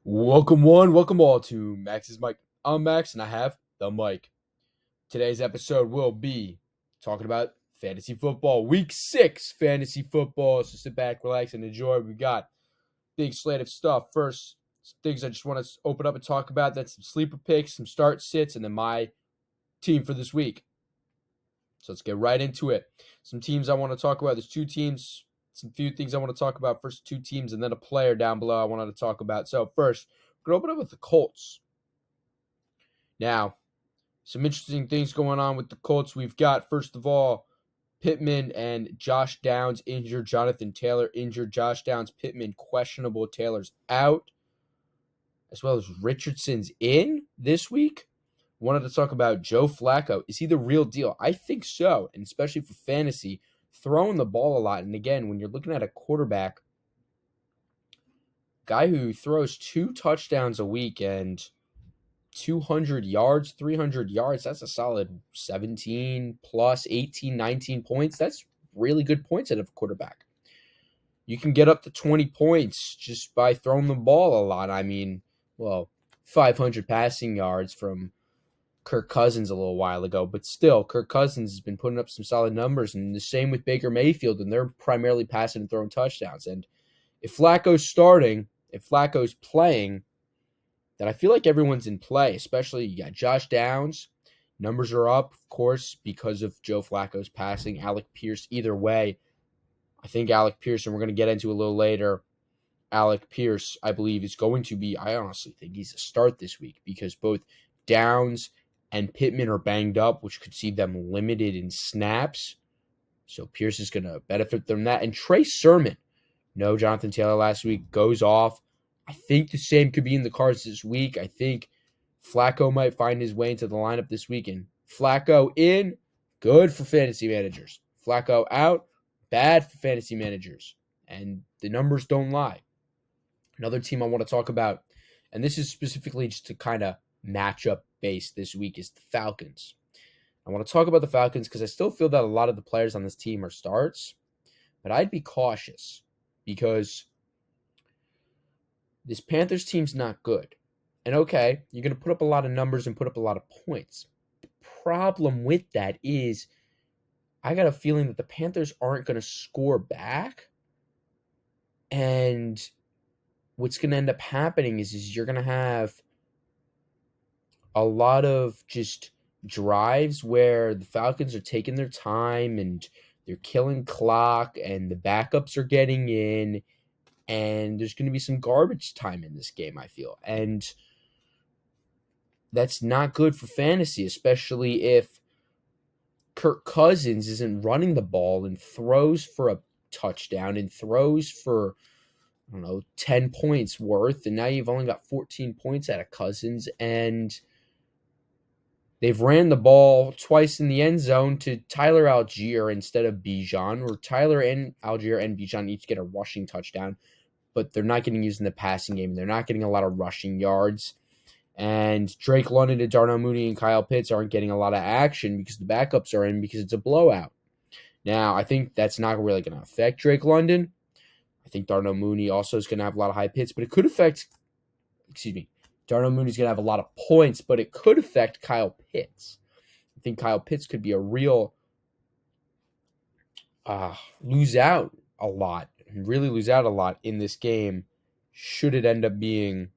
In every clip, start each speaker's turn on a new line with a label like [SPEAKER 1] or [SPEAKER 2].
[SPEAKER 1] Welcome one, welcome all to Max's Mic. I'm Max and I have the mic. Today's episode will be talking about fantasy football, week 6 fantasy football. So sit back, relax, and enjoy. We got big slate of stuff. First, some things I just want to open up and talk about. That's some sleeper picks, some start sits, and then my team for this week. So let's get right into it. Some teams I want to talk about. There's two teams, some few things I want to talk about. First, two teams, and then a player down below I wanted to talk about. So first, we're going to open up with the Colts. Now, some interesting things going on with the Colts. We've got, first of all, Pittman and Josh Downs injured. Jonathan Taylor injured. Josh Downs, Pittman questionable. Taylor's out, as well as Richardson's in this week. Wanted to talk about Joe Flacco. Is he the real deal? I think so, and especially for fantasy, throwing the ball a lot. And again, when you're looking at a quarterback, guy who throws 2 touchdowns a week and 200 yards, 300 yards, that's a solid 17 plus 18, 19 points. That's really good points out of a quarterback. You can get up to 20 points just by throwing the ball a lot. I mean, 500 passing yards from Kirk Cousins a little while ago, but still, Kirk Cousins has been putting up some solid numbers, and the same with Baker Mayfield, and they're primarily passing and throwing touchdowns. And if Flacco's starting, if Flacco's playing, then I feel like everyone's in play, especially you got Josh Downs. Numbers are up, of course, because of Joe Flacco's passing. Alec Pierce, either way, I think Alec Pierce, and we're going to get into a little later, Alec Pierce, I believe, is going to be, I honestly think he's a start this week because both Downs and Pittman are banged up, which could see them limited in snaps. So Pierce is going to benefit from that. And Trey Sermon, no Jonathan Taylor last week, goes off. I think the same could be in the cards this week. I think Flacco might find his way into the lineup this week. And Flacco in, good for fantasy managers. Flacco out, bad for fantasy managers. And the numbers don't lie. Another team I want to talk about, and this is specifically just to kind of matchup base this week, is the Falcons. I want to talk about the Falcons because I still feel that a lot of the players on this team are starts, but I'd be cautious because this Panthers team's not good. And okay, you're going to put up a lot of numbers and put up a lot of points. The problem with that is I got a feeling that the Panthers aren't going to score back. And what's going to end up happening is you're going to have a lot of just drives where the Falcons are taking their time and they're killing clock and the backups are getting in, and there's going to be some garbage time in this game, I feel. And that's not good for fantasy, especially if Kirk Cousins isn't running the ball and throws for a touchdown and throws for, 10 points worth, and now you've only got 14 points out of Cousins, and they've ran the ball twice in the end zone to Tyler Algier instead of Bijan, or Tyler and Algier and Bijan each get a rushing touchdown, but they're not getting used in the passing game. They're not getting a lot of rushing yards. And Drake London and Darnell Mooney and Kyle Pitts aren't getting a lot of action because the backups are in because it's a blowout. Now, I think that's not really going to affect Drake London. I think Darnell Mooney also is going to have a lot of high hits, but it could affect, Darnell Mooney's going to have a lot of points, but it could affect Kyle Pitts. I think Kyle Pitts could be a real lose out a lot, really lose out a lot in this game should it end up being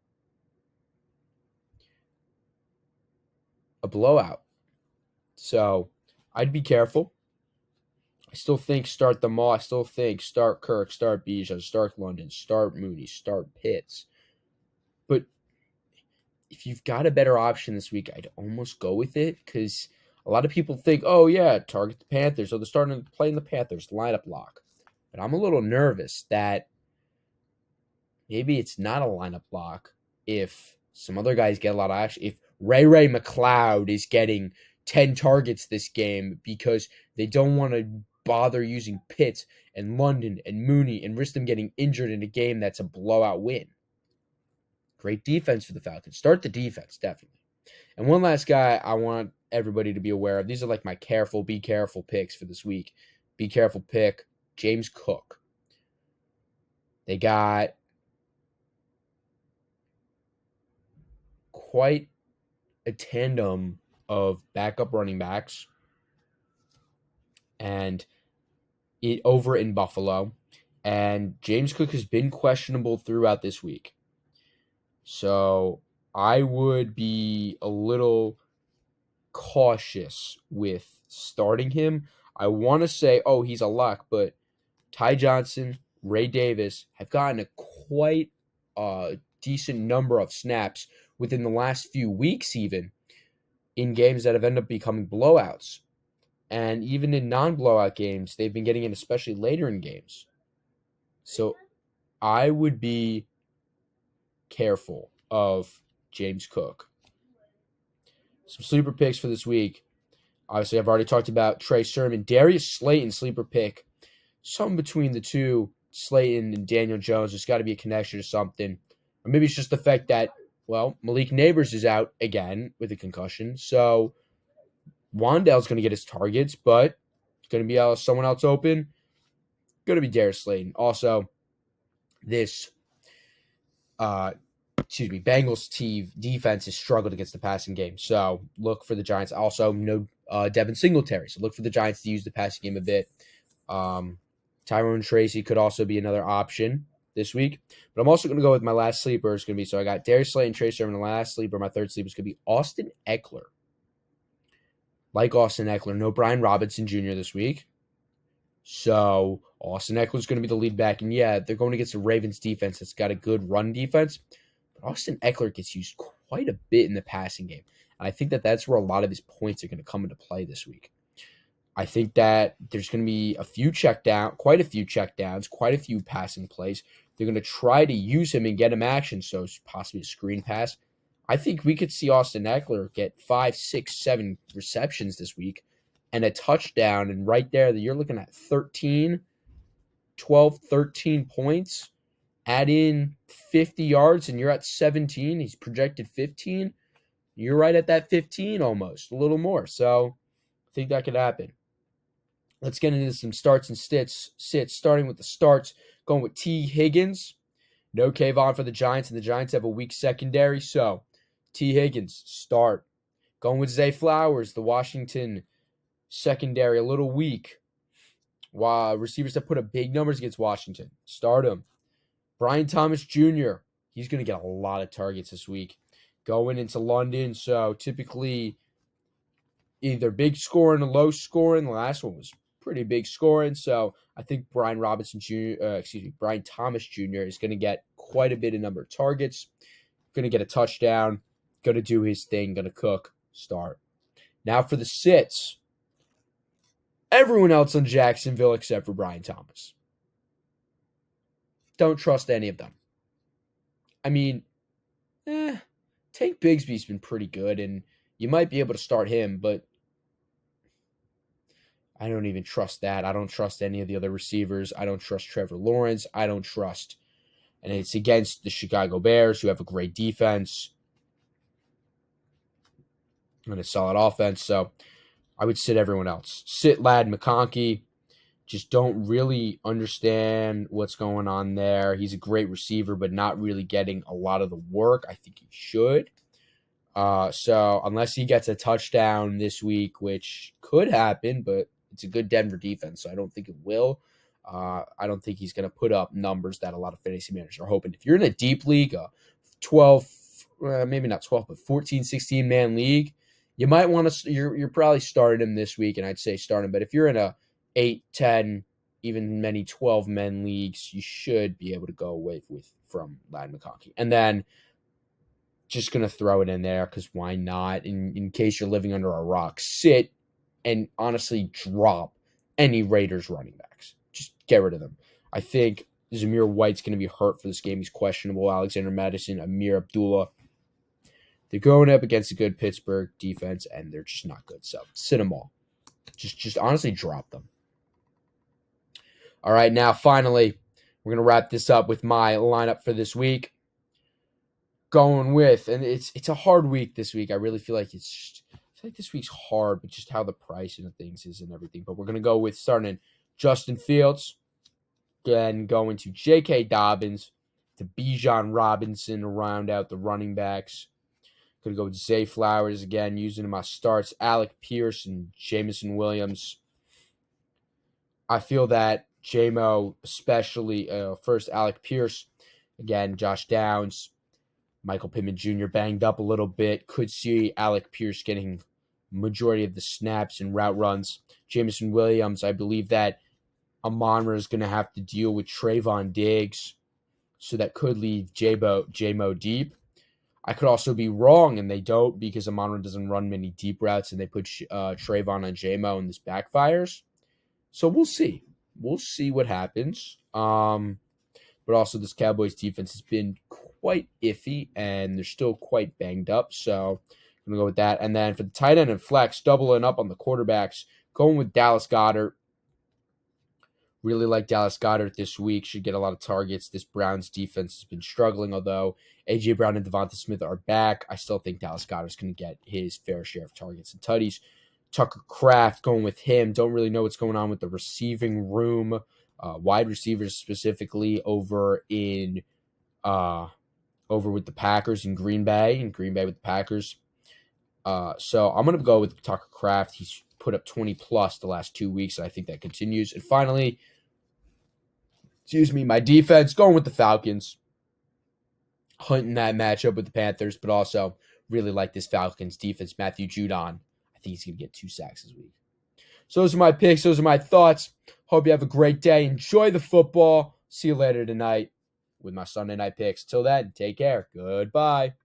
[SPEAKER 1] a blowout. So I'd be careful. I still think start them all. I still think start Kirk, start Bijan, start London, start Mooney, start Pitts. But if you've got a better option this week, I'd almost go with it because a lot of people think, oh, yeah, target the Panthers. So they're starting to play in the Panthers lineup lock. But I'm a little nervous that maybe it's not a lineup lock if some other guys get a lot of action. If Ray McLeod is getting 10 targets this game because they don't want to bother using Pitts and London and Mooney and risk them getting injured in a game that's a blowout win. Great defense for the Falcons. Start the defense, definitely. And one last guy I want everybody to be aware of. These are like my be careful picks for this week. Be careful pick, James Cook. They got quite a tandem of backup running backs and it over in Buffalo. And James Cook has been questionable throughout this week. So I would be a little cautious with starting him. I want to say, oh, he's a lock, but Ty Johnson, Ray Davis have gotten a quite decent number of snaps within the last few weeks, even in games that have ended up becoming blowouts. And even in non-blowout games, they've been getting in, especially later in games. So I would be careful of James Cook. Some sleeper picks for this week. Obviously, I've already talked about Trey Sermon. Darius Slayton, sleeper pick. Something between the two, Slayton and Daniel Jones. There's got to be a connection to something. Or maybe it's just the fact that, well, Malik Neighbors is out again with a concussion. So Wan'Dale's going to get his targets, but it's going to be someone else open. Going to be Darius Slayton. Also, this Bengals team defense has struggled against the passing game. So look for the Giants. Also, no Devin Singletary. So look for the Giants to use the passing game a bit. Tyrone Tracy could also be another option this week. But I'm also going to go with my last sleeper. It's going to be, so I got Darius Slayton, Trey Sermon. The last sleeper, my third sleeper is going to be Austin Ekeler. Like Austin Ekeler, no Brian Robinson Jr. this week. So Austin Ekeler is going to be the lead back. And yeah, they're going against the Ravens defense that's got a good run defense. But Austin Ekeler gets used quite a bit in the passing game. And I think that that's where a lot of his points are going to come into play this week. I think that there's going to be quite a few checkdowns, quite a few passing plays. They're going to try to use him and get him action, so possibly a screen pass. I think we could see Austin Ekeler get 5, 6, 7 receptions this week and a touchdown. And right there, you're looking at 12, 13 points. Add in 50 yards, and you're at 17. He's projected 15. You're right at that 15 almost, a little more. So I think that could happen. Let's get into some starts and sits. Starting with the starts, going with T. Higgins. No Kayvon for the Giants, and the Giants have a weak secondary. So T. Higgins, start. Going with Zay Flowers, the Washington secondary, a little weak. Wow, receivers have put up big numbers against Washington. Start him. Brian Thomas Jr., he's going to get a lot of targets this week. Going into London, so typically either big scoring or low scoring. The last one was pretty big scoring, so I think Brian Thomas Jr. is going to get quite a bit of number of targets. Going to get a touchdown. Going to do his thing. Going to cook. Start. Now for the sits. Everyone else on Jacksonville except for Brian Thomas. Don't trust any of them. I mean, Tank Bigsby's been pretty good, and you might be able to start him, but I don't even trust that. I don't trust any of the other receivers. I don't trust Trevor Lawrence. I don't trust. And it's against the Chicago Bears, who have a great defense and a solid offense. So I would sit everyone else. Sit Ladd McConkey. Just don't really understand what's going on there. He's a great receiver, but not really getting a lot of the work. I think he should. So unless he gets a touchdown this week, which could happen, but it's a good Denver defense, so I don't think it will. I don't think he's going to put up numbers that a lot of fantasy managers are hoping. If you're in a deep league, 12, maybe not 12, but 14, 16-man league, you might want to – you're probably starting him this week, and I'd say start him. But if you're in a 8, 10, even many 12-men leagues, you should be able to go away from Ladd McConkey. And then just going to throw it in there because why not? In case you're living under a rock, sit and honestly drop any Raiders running backs. Just get rid of them. I think Zamir White's going to be hurt for this game. He's questionable. Alexander Madison, Amir Abdullah. They're going up against a good Pittsburgh defense, and they're just not good. So sit them all. Just honestly drop them. All right, now finally, we're going to wrap this up with my lineup for this week. Going with, and it's a hard week this week. I really feel like this week's hard, but just how the pricing of things is and everything. But we're going to go with starting Justin Fields, then going to J.K. Dobbins, to Bijan Robinson to round out the running backs. Could go with Zay Flowers again, using my starts. Alec Pierce and Jameson Williams. I feel that JMO, especially first Alec Pierce, again, Josh Downs, Michael Pittman Jr. banged up a little bit. Could see Alec Pierce getting majority of the snaps and route runs. Jameson Williams, I believe that Amon-Ra is going to have to deal with Trayvon Diggs, so that could leave J-Mo deep. I could also be wrong, and they don't, because Amon-Ra doesn't run many deep routes, and they put Trayvon on J-Mo, and this backfires. So we'll see. We'll see what happens. But also this Cowboys defense has been quite iffy, and they're still quite banged up. So I'm going to go with that. And then for the tight end and flex, doubling up on the quarterbacks, going with Dallas Goedert. Really like Dallas Goedert this week. Should get a lot of targets. This Browns defense has been struggling, although A.J. Brown and Devonta Smith are back. I still think Dallas Goedert's going to get his fair share of targets and tutties. Tucker Kraft, going with him. Don't really know what's going on with the receiving room, wide receivers specifically over with the Packers in Green Bay with the Packers. So I'm going to go with Tucker Kraft. He's put up 20 plus the last 2 weeks, and I think that continues. And finally, my defense, going with the Falcons, hunting that matchup with the Panthers, but also really like this Falcons defense. Matthew Judon, I think he's going to get 2 sacks this week. So those are my picks. Those are my thoughts. Hope you have a great day. Enjoy the football. See you later tonight with my Sunday night picks. Till then, take care. Goodbye.